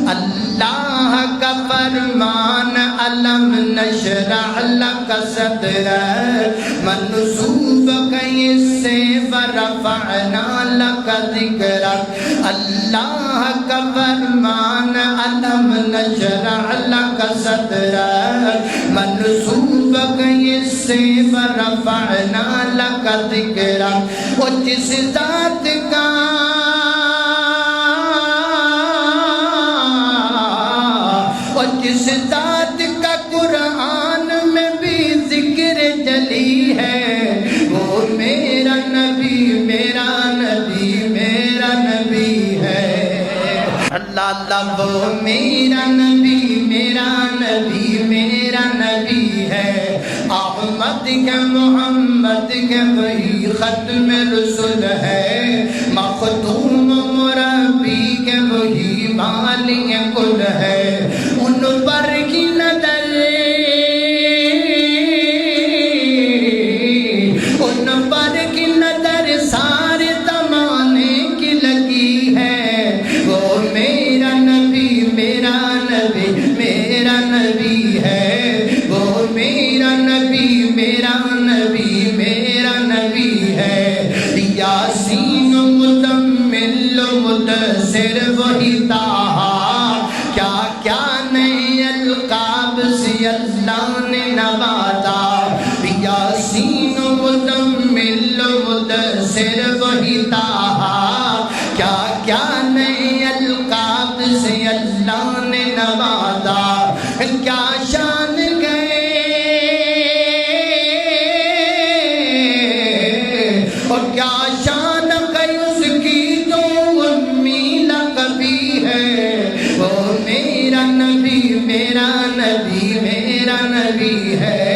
اللہ کا فرمان علم نشرح لک صدرک منصوب کہیں سے ورفعنا لک ذکرک اللہ کا فرمان علم نشرح لک صدرک منصوب کہیں سے ورفعنا لک ذکرک وہ جس ذات کا جس ذات کا قرآن میں بھی ذکر جلی ہے وہ میرا نبی میرا نبی میرا نبی ہے اللہ اللہ وہ میرا نبی میرا نبی میرا نبی ہے احمد کے محمد کے وہی ختم رسول ہے مختوم مربی کے وہی مالک کل ہے ان پر کی نظر ان پر کی نظر سارے زمانے کی لگی ہے وہ میرا نبی میرا نبی میرا نبی ہے وہ میرا نبی میرا نبی میرا نبی ہے یاسین مزمل مدثر وہی طٰہٰ کیا کیا نئے القاب سے اللہ نے نوازا یاسین مزمل مدثر وہی طٰہٰ کیا کیا نئے القاب سے اللہ نے نوازا کیا شان گئے اور کیا شان گئی اس کی جو امی لقبی ہے وہ میرا نبی میرا نبی میرا نبی ہے